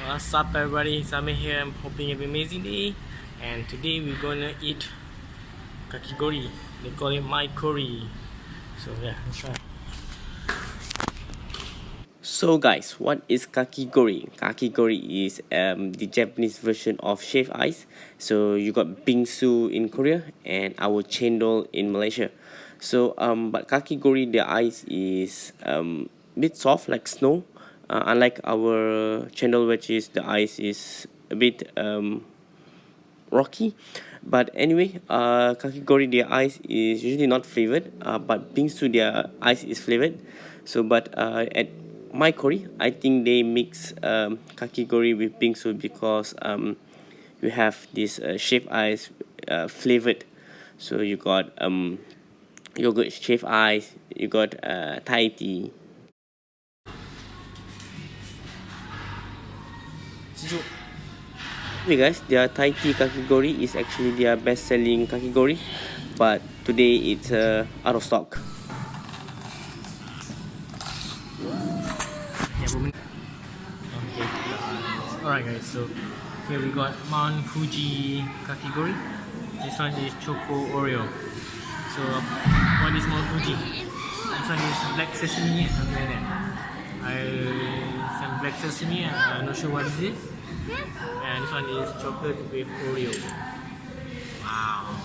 What's up everybody, Samir here. I'm hoping you have an amazing day. And today we're gonna eat Kakigori. They call it MyKori. So yeah, let's try. So guys, what is Kakigori? Kakigori is the Japanese version of shaved ice. So you got bingsu in Korea and our chendol in Malaysia. So but Kakigori, the ice is a bit soft like snow. Unlike our chendol, which is the ice is a bit rocky. But anyway, Kakigori, their ice is usually not flavored, but bingsu, their ice is flavored. So but at MyKori, I think they mix Kakigori with bingsu because you have this shaved ice flavored. So you got yogurt shaved ice, you got Thai tea. Hey guys, their Thai tea Kakigori is actually their best selling Kakigori, but today it's out of stock. Okay. Alright guys, so here we got Mount Fuji Kakigori. This one is choco oreo. So what is Mount Fuji? This one is black sesame and something like that. Some black sesame, I'm not sure what is it. And this one is chocolate with oreo. Wow.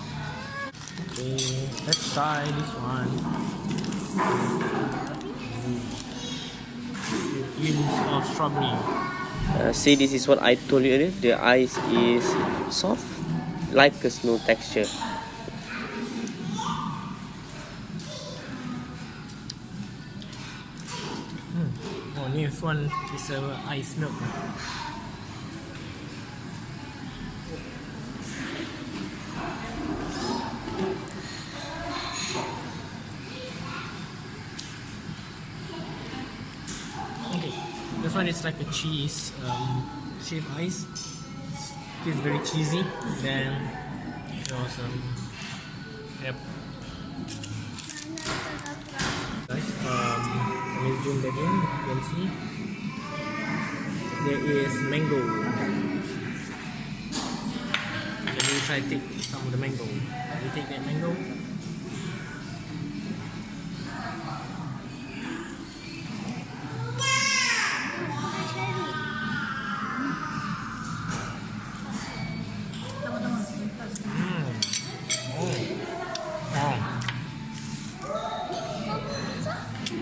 Okay, let's try this one. Hints of strawberry. See, this is what I told you earlier. The ice is soft, like a snow texture. Oh, this one is ice milk. Okay, this one is like a cheese shaved ice. It's very cheesy. Then there's yep. Guys, let me zoom that in. You can see there is mango. Let me try to take some of the mango. Let me take that mango.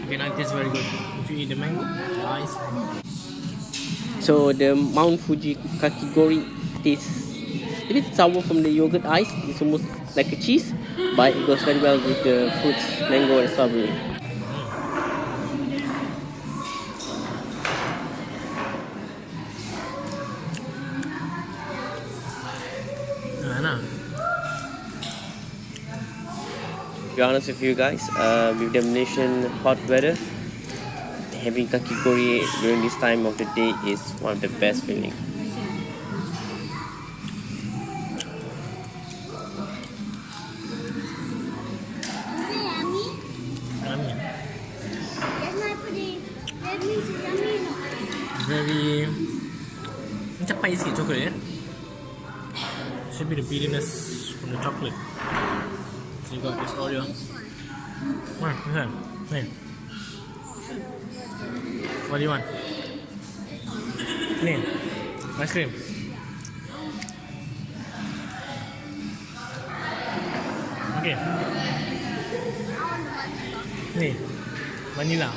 Okay, now it tastes very good. If you eat the mango, the ice. So the Mount Fuji Kakigori tastes a bit sour from the yogurt ice. It's almost like a cheese, but it goes very well with the fruits, mango and strawberry. To be honest with you guys, with the Malaysian hot weather, having Kakigori during this time of the day is one of the best feeling. Yummy. Very spicy chocolate. Eh? Should be the bitterness from the chocolate. So you got this Oreo. Hey. What do you want? Nih, ice cream. Okay. Nih, vanilla.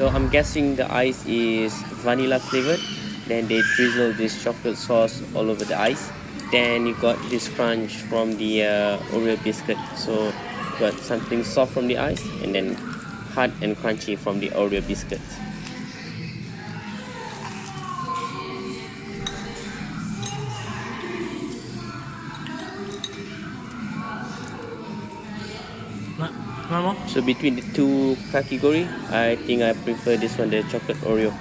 So I'm guessing the ice is vanilla flavored. Then they drizzle this chocolate sauce all over the ice. Then you got this crunch from the Oreo biscuit. So you got something soft from the ice and then hard and crunchy from the Oreo biscuit. So between the two Kakigori, I think I prefer this one, the chocolate Oreo.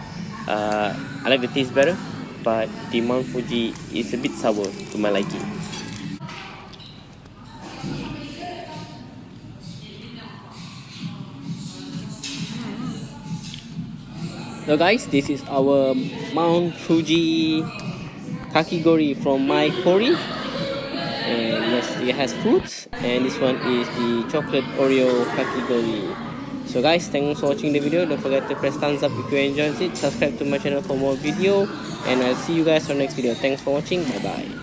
I like the taste better, but the Mount Fuji is a bit sour to my liking. So guys, this is our Mount Fuji Kakigori from MyKori. And yes, it has fruits, and this one is the chocolate Oreo Kakigori. So guys, thanks for watching the video. Don't forget to press thumbs up if you enjoyed it. Subscribe to my channel for more video, and I'll see you guys on the next video. Thanks for watching. Bye bye.